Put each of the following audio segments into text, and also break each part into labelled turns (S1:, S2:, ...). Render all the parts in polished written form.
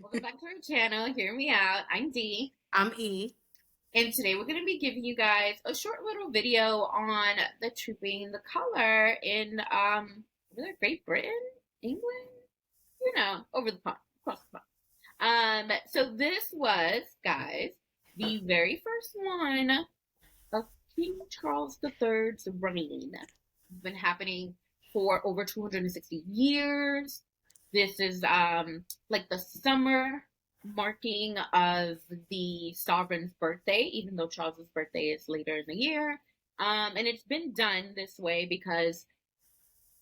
S1: Welcome back to our channel. Hear me out. I'm Dee,
S2: I'm E.
S1: and today we're going to be giving you guys a short little video on the Trooping the Color in was it Great Britain, England, over the pond, across the pond. So this was, guys, the very first one of King Charles III's reign. It's been happening for over 260 years. This is like the summer marking of the sovereign's birthday, even though Charles's birthday is later in the year. And it's been done this way because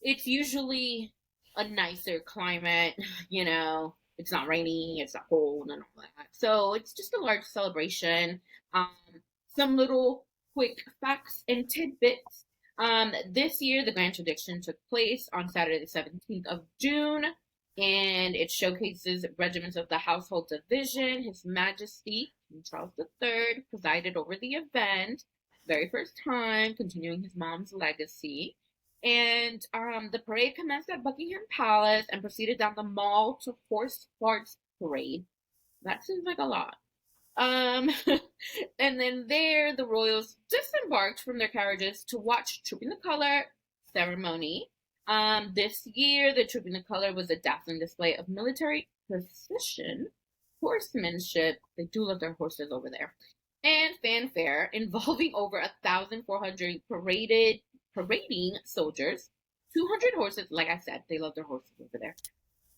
S1: it's usually a nicer climate, it's not rainy, it's not cold, and all that. So it's just a large celebration. Um, some little quick facts and tidbits. This year, the Grand Tradition took place on Saturday, the 17th of June, and it showcases regiments of the Household Division. His Majesty, King Charles III, presided over the event, very first time, continuing his mom's legacy. And the parade commenced at Buckingham Palace and proceeded down the Mall to Horse Guards Parade. That seems like a lot. Um, and then there, the royals disembarked from their carriages to watch Trooping the Color ceremony. This year, the Trooping the Color was a dazzling display of military precision, horsemanship. They do love their horses over there, and fanfare involving over 1,400 parading soldiers, 200 horses. Like I said, they love their horses over there.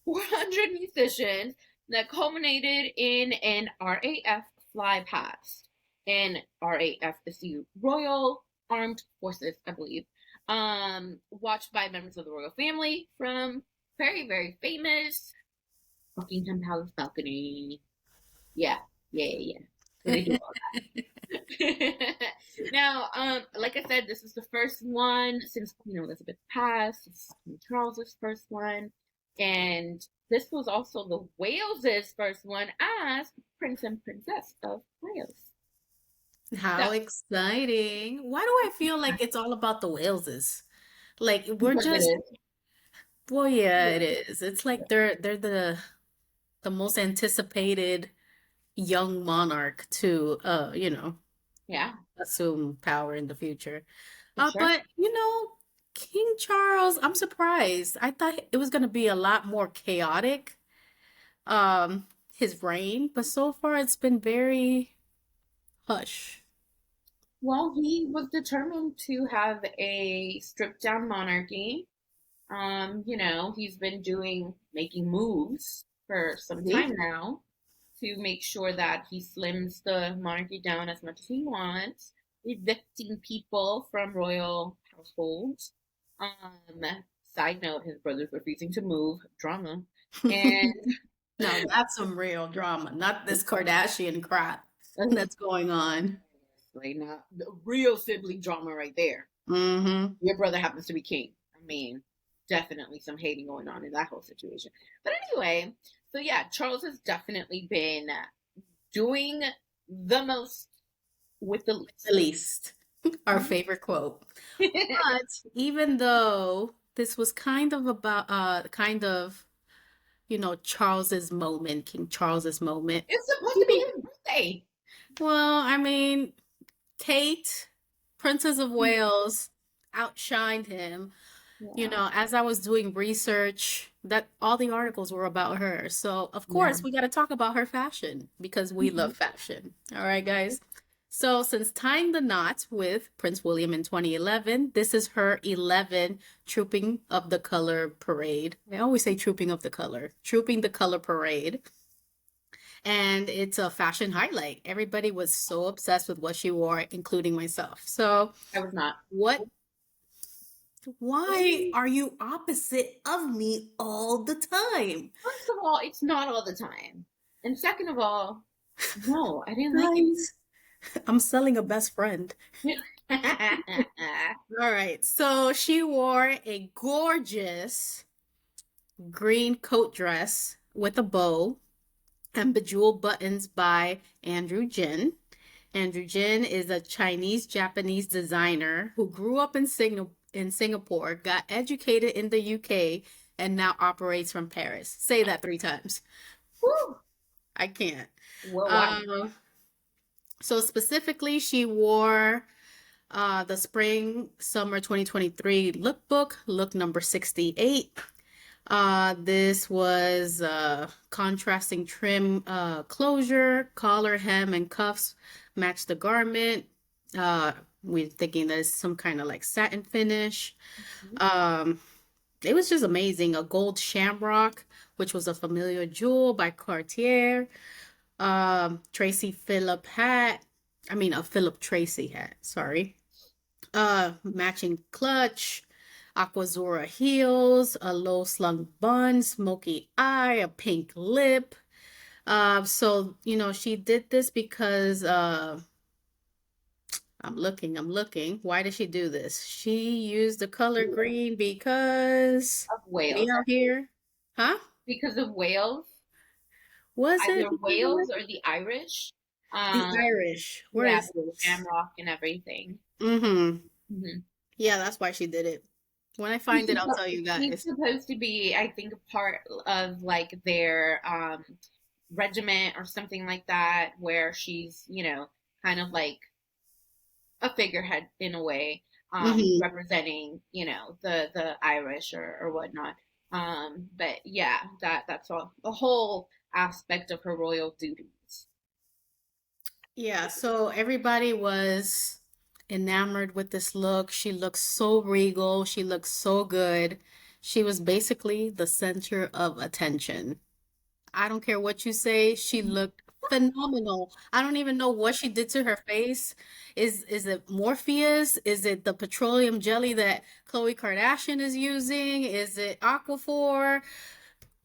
S1: 400 musicians that culminated in an RAF fly past. And RAF is the Royal Armed Forces, I believe. Watched by members of the royal family from very, very famous Buckingham Palace balcony. Yeah, yeah. So they do all that. Now, like I said, this is the first one since Queen Elizabeth passed. This is King Charles's first one, and this was also the Wales's first one as Prince and Princess of Wales. So,
S2: How exciting. Why do I feel like it's all about the Waleses? Like we're
S1: because it
S2: just,
S1: is,
S2: well, yeah, it is. It's like they're the most anticipated young monarch to
S1: yeah,
S2: assume power in the future.
S1: for sure.
S2: But King Charles, I'm surprised. I thought it was gonna be a lot more chaotic, his reign, but so far it's been very hush.
S1: Well, he was determined to have a stripped down monarchy. He's been making moves for some
S2: See?
S1: time now to make sure that he slims the monarchy down as much as he wants, evicting people from royal households. Um, Side note, his brother's refusing to move, drama. And
S2: Now that's some real drama, not this Kardashian crap that's going on.
S1: like now the real sibling drama right there.
S2: Hmm.
S1: Your brother happens to be king. I mean, definitely some hating going on in that whole situation. But anyway, so yeah, Charles has definitely been doing the most with the
S2: At
S1: least.
S2: least our favorite quote. But even though this was kind of about Charles's moment, King Charles's moment.
S1: It's supposed to be
S2: People,
S1: his birthday.
S2: well, I mean, Kate, Princess of
S1: Mm.
S2: Wales, outshined him.
S1: Yeah.
S2: As I was doing research, that all the articles were about her. So, of
S1: Yeah.
S2: course, we got to talk about her fashion because we
S1: Mhm.
S2: love fashion. All right, guys. So, since tying the knot with Prince William in 2011, this is her 11 Trooping of the Color parade. I always say Trooping of the Color, Trooping the Color parade. And it's a fashion highlight. Everybody was so obsessed with what she wore, including myself. So,
S1: I was not.
S2: what why are you opposite of me all the time?
S1: First of all, it's not all the time. And second of all, no, I didn't like it.
S2: Guys, I'm selling a best friend. All right. So she wore a gorgeous green coat dress with a bow and bejeweled buttons by Andrew Jin. Andrew Jin is a Chinese Japanese designer who grew up in Singapore, got educated in the UK, and now operates from Paris. Say that three times.
S1: Woo!
S2: I can't.
S1: Well, why?
S2: Um, so specifically, she wore the spring summer 2023 lookbook, look number 68. This was contrasting trim closure, collar, hem, and cuffs match the garment. Uh, we're thinking there's some kind of like satin finish. Um, it was just amazing. A gold shamrock, which was a familiar jewel by Cartier. Tracy Phillip hat. I mean, a Philip Tracy hat. Sorry. Matching clutch, Aquazora heels, a low slung bun, smoky eye, a pink lip. So she did this because I'm looking. Why did she do this? She used the color green because
S1: Of
S2: we
S1: Wales.
S2: out here. Huh?
S1: Because of Wales,
S2: Was it
S1: either
S2: because of
S1: Wales
S2: it?
S1: or the Irish.
S2: The
S1: Um,
S2: Irish. Where
S1: yeah,
S2: is
S1: with the
S2: this?
S1: shamrock and everything.
S2: Mm-hmm.
S1: Hmm.
S2: Yeah, that's why she did it. When I find it, I'll tell you
S1: She's
S2: guys.
S1: supposed to be, I think, a part of like their regiment or something like that, where she's, kind of like a figurehead in a way,
S2: Mm-hmm.
S1: representing, the Irish or whatnot. But yeah, that's all a whole aspect of her royal duties.
S2: Yeah, so everybody was enamored with this look. She looked so regal. She looked so good. She was basically the center of attention. I don't care what you say, she looked phenomenal. I don't even know what she did to her face. Is it Morpheus? Is it the petroleum jelly that Khloe Kardashian is using? Is it Aquaphor?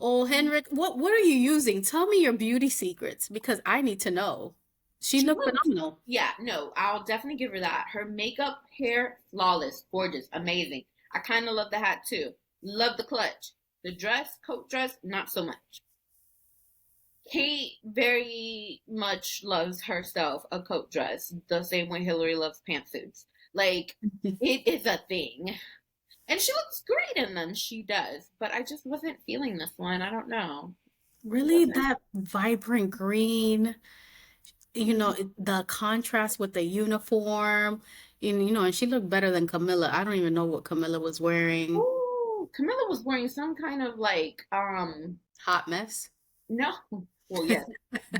S2: Oh, Henrik, what are you using? Tell me your beauty secrets because I need to know. She
S1: She
S2: looked
S1: looked,
S2: phenomenal.
S1: yeah, no, I'll definitely give her that. Her makeup, hair, flawless, gorgeous, amazing. I kind of love the hat too. Love the clutch. The dress, coat dress, not so much. Kate very much loves herself a coat dress, the same way Hillary loves pantsuits. Like, it is a thing. And she looks great in them, she does. But I just wasn't feeling this one. I don't know. It
S2: Really,
S1: wasn't.
S2: that vibrant green, the contrast with the uniform, and she looked better than Camilla. I don't even know what Camilla was wearing.
S1: Oh, Camilla was wearing some kind of like,
S2: Hot mess.
S1: no, well, yes,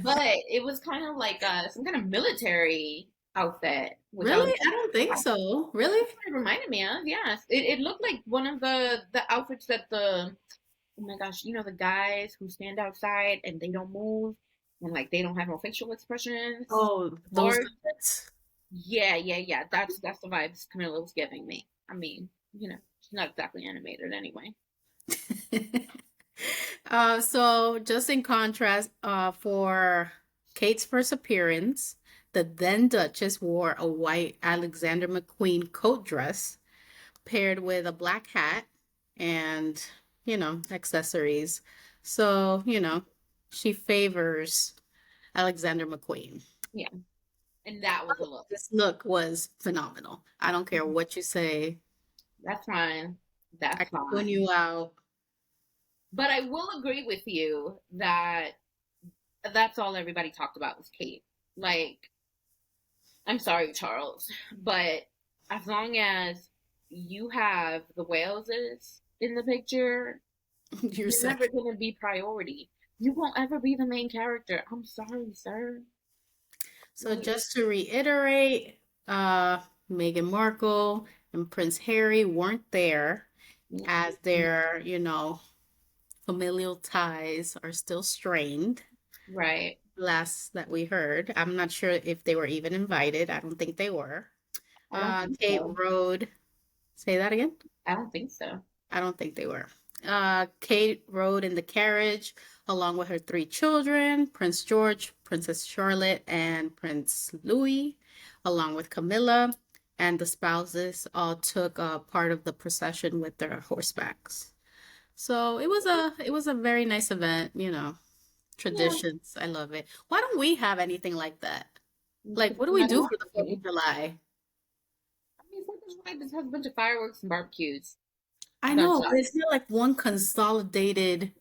S1: but it was kind of like some kind of military outfit, which I was
S2: Really?
S1: like,
S2: I don't think
S1: wow,
S2: so. Really?
S1: that's what it reminded me of. Yes, it looked like one of the outfits that the oh my gosh, the guys who stand outside and they don't move and like they don't have no facial expressions.
S2: Oh, those
S1: Or
S2: guys.
S1: yeah, yeah, yeah. That's the vibes Camilla was giving me. I mean, she's not exactly animated anyway.
S2: So just in contrast, for Kate's first appearance, the then Duchess wore a white Alexander McQueen coat dress paired with a black hat and, accessories. So, she favors Alexander McQueen.
S1: Yeah, and that was a look.
S2: This look was phenomenal. I don't care
S1: Mhm.
S2: what you say.
S1: That's fine.
S2: I
S1: That's
S2: can tune
S1: fine.
S2: you out.
S1: But I will agree with you that that's all everybody talked about was Kate. Like, I'm sorry, Charles, but as long as you have the Waleses in the picture,
S2: You're
S1: you're never
S2: second.
S1: going to be priority. You won't ever be the main character. I'm sorry, sir.
S2: So
S1: Like,
S2: just to reiterate, uh, Meghan Markle and Prince Harry weren't there
S1: yeah,
S2: as their, familial ties are still strained.
S1: right.
S2: Last that we heard, I'm not sure if they were even invited. I don't think they were.
S1: I don't think
S2: Kate
S1: so.
S2: rode. Say that again.
S1: I don't think so.
S2: I don't think they were. Kate rode in the carriage along with her three children, Prince George, Princess Charlotte, and Prince Louis, along with Camilla, and the spouses all took part of the procession with their horsebacks. So it was a very nice event,
S1: Yeah.
S2: traditions. I love it. Why don't we have anything like that? Like, what do we
S1: Not
S2: do for the 4th
S1: exactly.
S2: of July?
S1: I mean, 4th of July just has a bunch of fireworks and barbecues.
S2: I know, but
S1: Gunshots.
S2: it's not like one consolidated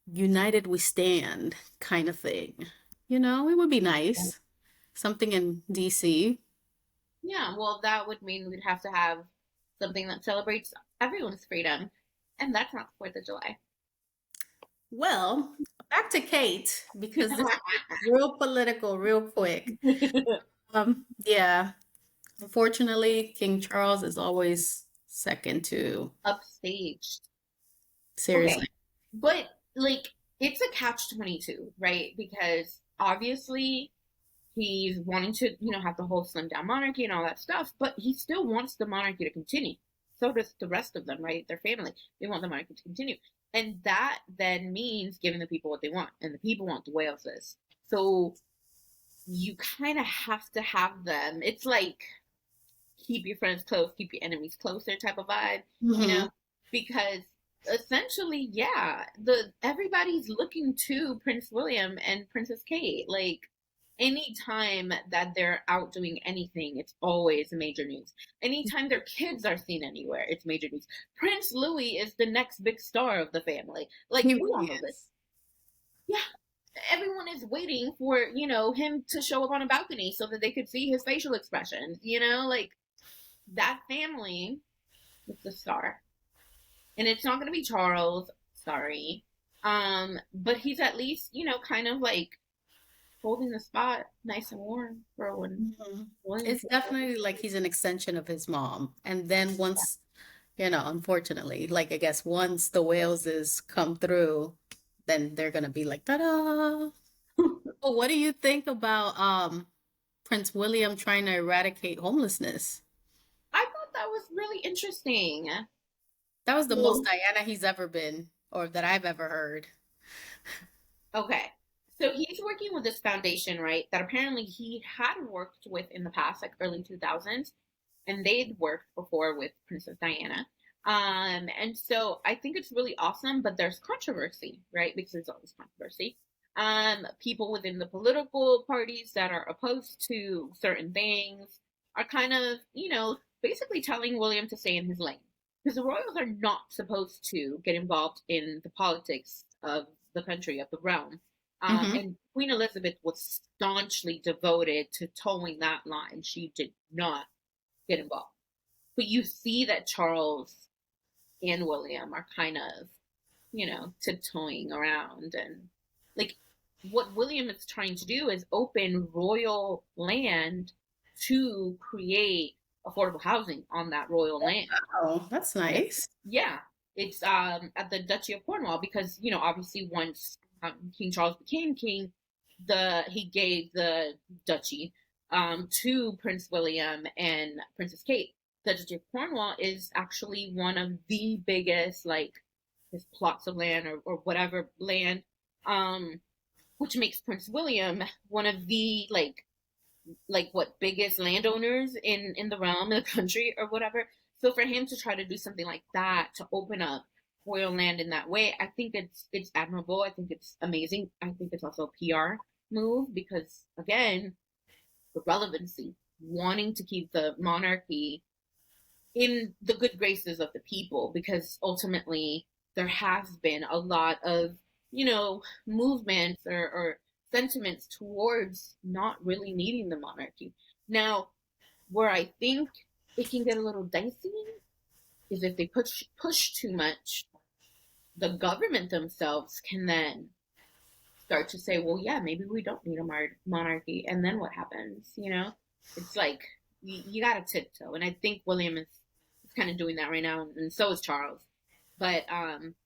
S2: united we stand kind of thing. You know, it would be nice. Something in DC.
S1: Yeah, well, that would mean we'd have to have something that celebrates everyone's freedom, and that's not the 4th of July.
S2: Well, back to Kate, because this is real political, real quick. Yeah, unfortunately, King Charles is always second to,
S1: Upstaged. Okay,
S2: seriously.
S1: but like it's a catch-22, right? Because obviously he's wanting to, have the whole slim down monarchy and all that stuff, but he still wants the monarchy to continue. So does the rest of them, right? Their family. They want the monarchy to continue. And that then means giving the people what they want. And the people want the Waleses. So you kind of have to have them. It's like keep your friends close, keep your enemies closer type of vibe, you
S2: Hmm.
S1: know, because essentially, yeah, the everybody's looking to Prince William and Princess Kate. Like anytime that they're out doing anything, it's always major news. Anytime their kids are seen anywhere, it's major news. Prince Louis is the next big star of the family. Like
S2: He
S1: we all
S2: really
S1: know this.
S2: is.
S1: Yeah, everyone is waiting for him to show up on a balcony so that they could see his facial expressions. Like that family is the star. And it's not going to be Charles, sorry. But he's at least, kind of like holding the spot nice and warm for when
S2: Mhm.
S1: William
S2: It's
S1: takes over.
S2: definitely like he's an extension of his mom. And then once, unfortunately, like I guess once the Waleses come through, then they're gonna be like, ta-da! Well, what do you think about Prince William trying to eradicate homelessness?
S1: I thought that was really interesting.
S2: That was the most
S1: So,
S2: Diana he's ever been, or that I've ever heard.
S1: okay. So he's working with this foundation, right? That apparently he had worked with in the past, like early 2000s, and they'd worked before with Princess Diana. And so I think it's really awesome, but there's controversy, right? Because there's always controversy. People within the political parties that are opposed to certain things are kind of, basically telling William to stay in his lane. Because the royals are not supposed to get involved in the politics of the country, of the realm.
S2: Hmm.
S1: And Queen Elizabeth was staunchly devoted to towing that line. She did not get involved. But you see that Charles and William are kind of, tiptoeing around. And like what William is trying to do is open royal land to create affordable housing on that royal land.
S2: Oh, that's nice.
S1: Yeah, it's at the Duchy of Cornwall because obviously once King Charles became king, the he gave the duchy to Prince William and Princess Kate. The Duchy of Cornwall is actually one of the biggest like his plots of land or whatever land, um, which makes Prince William one of the like what biggest landowners in the realm of the country or whatever. So for him to try to do something like that to open up royal land in that way, I think it's admirable. I think it's amazing. I think it's also a PR move because again, the relevancy, wanting to keep the monarchy in the good graces of the people because ultimately there has been a lot of movements or sentiments towards not really needing the monarchy. Now where I think it can get a little dicey is if they push too much, the government themselves can then start to say, well, yeah, maybe we don't need a monarchy, and then what happens? It's like you got to tiptoe, and I think William is kind of doing that right now, and so is Charles. But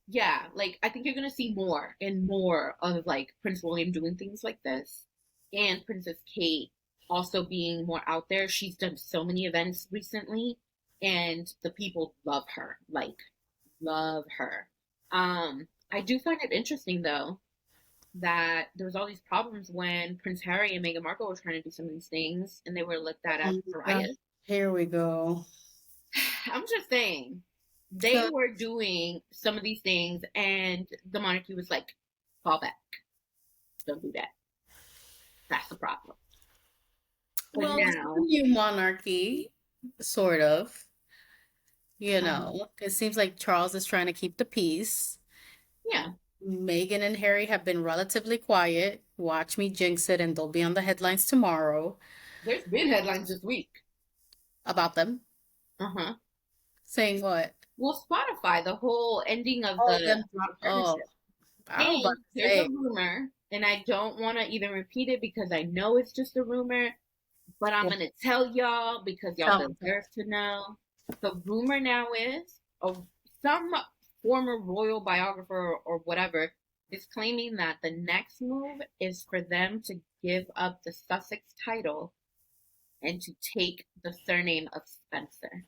S1: yeah, like I think you're gonna see more and more of like Prince William doing things like this, and Princess Kate also being more out there. She's done so many events recently, and the people love her, like love her. I do find it interesting though that there was all these problems when Prince Harry and Meghan Markle were trying to do some of these things, and they were looked at
S2: Oh
S1: as
S2: my God.
S1: pariahs.
S2: Here we go.
S1: I'm just saying they
S2: So,
S1: were doing some of these things, and the monarchy was like, fall back, don't do that. That's the problem. But
S2: well, this is a
S1: now,
S2: new monarchy, sort of.
S1: um,
S2: It seems like Charles is trying to keep the peace.
S1: yeah,
S2: Meghan and Harry have been relatively quiet. Watch me jinx it, and they'll be on the headlines tomorrow
S1: There's been headlines this week.
S2: about them.
S1: Uh-huh.
S2: Saying what?
S1: Well, Spotify, the whole ending of
S2: Oh,
S1: the
S2: them drop. Oh,
S1: partnership.
S2: I was about
S1: And
S2: to
S1: there's a
S2: say.
S1: rumor, and I don't want to even repeat it because I know it's just a rumor, but I'm
S2: Well,
S1: going to tell y'all because y'all
S2: tell me.
S1: deserve to know. The rumor now is some former royal biographer or whatever is claiming that the next move is for them to give up the Sussex title and to take the surname of Spencer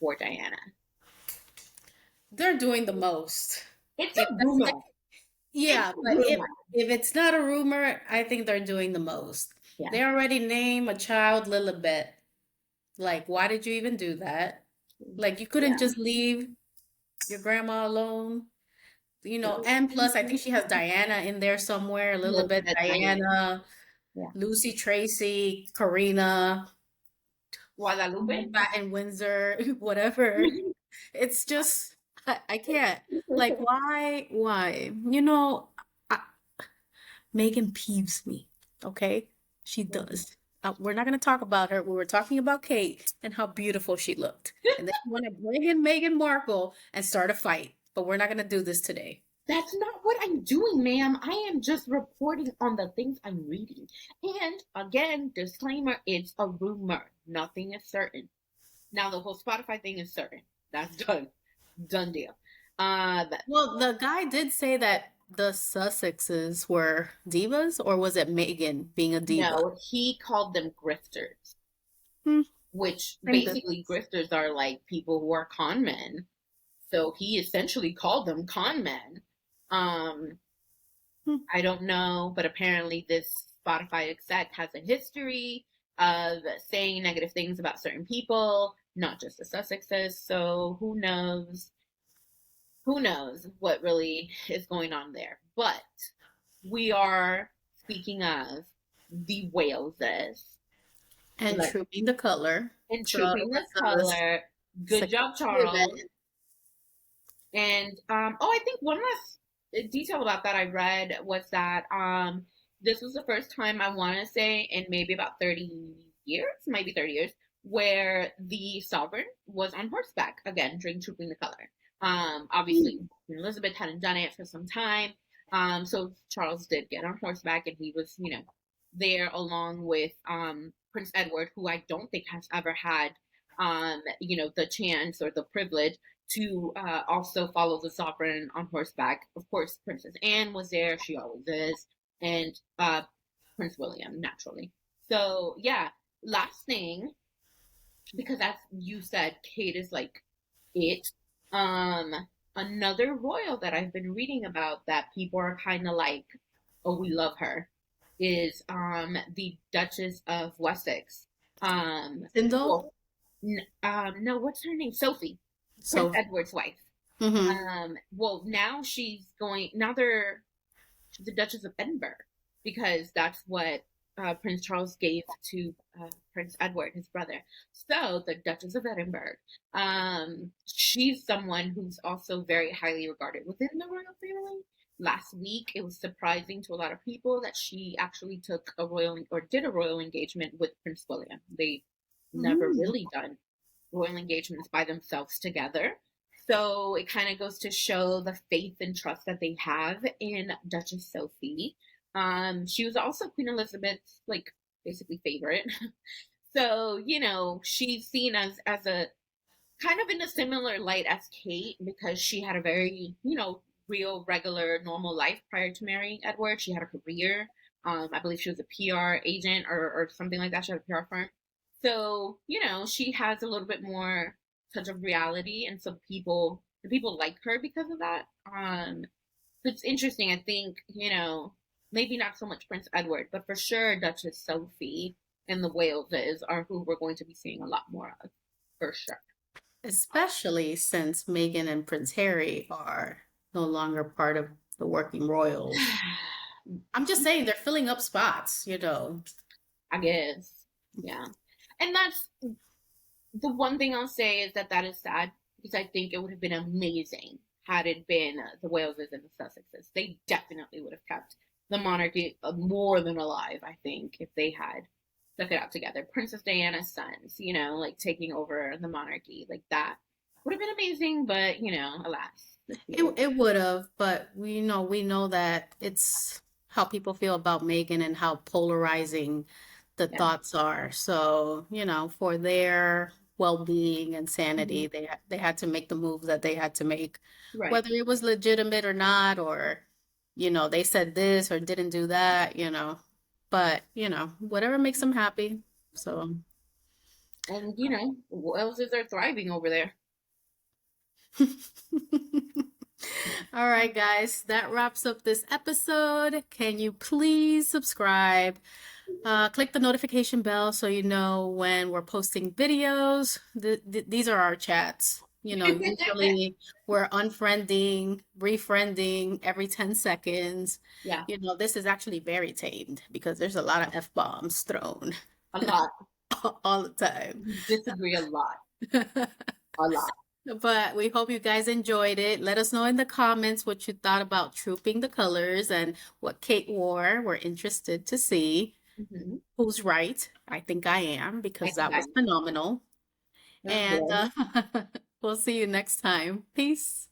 S1: for Diana.
S2: They're doing the most.
S1: It's
S2: If
S1: a
S2: that's the,
S1: rumor. It's
S2: yeah,
S1: a
S2: but if
S1: rumor.
S2: if it's not a rumor, I think they're doing the most.
S1: Yeah.
S2: They already name a child Lilibet. Like, why did you even do that? Like, you couldn't
S1: Yeah.
S2: just leave your grandma alone, and plus, I think she has Diana in there somewhere, Lilibet,
S1: Elizabeth Diana.
S2: Diana,
S1: Yeah.
S2: Lucy Tracy, Karina,
S1: Guadalupe.
S2: Bat and Windsor, whatever. It's just, I can't. Like, why? Why? Megan peeves me, okay? She does. We're not going to talk about her. We were talking about Kate and how beautiful she looked. And then you want to bring in Meghan Markle and start a fight. But we're not going to do this today.
S1: That's not what I'm doing, ma'am. I am just reporting on the things I'm reading. And again, disclaimer, it's a rumor. Nothing is certain. Now the whole Spotify thing is certain. That's done. Done deal. But
S2: Well, the guy did say that the Sussexes were divas, or was it Megan being a diva?
S1: no, he called them grifters,
S2: Hmm,
S1: which
S2: same
S1: basically
S2: difference.
S1: grifters are like people who are con men. So he essentially called them con men. Um,
S2: Hmm.
S1: I don't know, but apparently this Spotify exec has a history of saying negative things about certain people, not just the Sussexes. So who knows? Who knows what really is going on there? But we are speaking of the Waleses.
S2: And
S1: Let
S2: Trooping the Color.
S1: and
S2: So it
S1: trooping the
S2: was
S1: color.
S2: a
S1: Good job,
S2: successful
S1: Charles.
S2: event.
S1: And oh, I think one last detail about that I read was that this was the first time I want to say in maybe about 30 years, maybe 30 years, where the sovereign was on horseback again during Trooping the Color. Obviously Queen Elizabeth hadn't done it for some time. So Charles did get on horseback and he was, there along with Prince Edward, who I don't think has ever had the chance or the privilege to also follow the sovereign on horseback. Of course, Princess Anne was there; she always is, and Prince William, naturally. So yeah, last thing, because as you said, Kate is like it. Um, Another royal that I've been reading about that people are kind of like, oh, we love her, is the Duchess of Wessex.
S2: Tyndall.
S1: Well, no, what's her name? Sophie, Prince
S2: So,
S1: Edward's wife.
S2: mhm.
S1: Well, now they're the Duchess of Edinburgh because that's what Prince Charles gave to Prince Edward, his brother. So the Duchess of Edinburgh, she's someone who's also very highly regarded within the royal family. Last week, it was surprising to a lot of people that she actually took a royal or did a royal engagement with Prince William. They never
S2: Mm.
S1: really done royal engagements by themselves together. So it kind of goes to show the faith and trust that they have in Duchess Sophie. She was also Queen Elizabeth's like basically favorite. So, she's seen as a kind of in a similar light as Kate because she had a very, real, regular, normal life prior to marrying Edward. She had a career. I believe she was a PR agent or something like that. She had a PR firm. So, she has a little bit more touch of reality, and so the people like her because of that. It's interesting. I think, maybe not so much Prince Edward, but for sure Duchess Sophie and the Waleses are who we're going to be seeing a lot more of, for sure.
S2: Especially since Meghan and Prince Harry are no longer part of the working royals. I'm just saying they're filling up spots.
S1: I guess. Yeah. And that's the one thing I'll say is that is sad because I think it would have been amazing had it been the Waleses and the Sussexes. They definitely would have kept the monarchy more than alive, I think, if they had stuck it out together. Princess Diana's sons, like taking over the monarchy, like that would have been amazing, but alas,
S2: It would have, but we know that it's how people feel about Megan and how polarizing the
S1: yeah,
S2: thoughts are. So, for their well-being and
S1: mhm,
S2: sanity, they had to make the moves that they had to make,
S1: right.
S2: whether it was legitimate or not, or they said this or didn't do that. But, whatever makes them happy. So,
S1: And Waleses are thriving over there.
S2: all right, guys, that wraps up this episode. Can you please subscribe? Click the notification bell so you know when we're posting videos. These are our chats. Usually we're unfriending, refriending every 10 seconds.
S1: Yeah,
S2: This is actually very tamed because there's a lot of F-bombs thrown
S1: a lot.
S2: all the time.
S1: We disagree a lot, a lot.
S2: But we hope you guys enjoyed it. Let us know in the comments what you thought about Trooping the Colors and what Kate wore. We're interested to see
S1: Hmm.
S2: who's right. I think I am
S1: I
S2: because
S1: think
S2: that
S1: I
S2: was phenomenal.
S1: that was
S2: And
S1: good.
S2: we'll see you next time. Peace.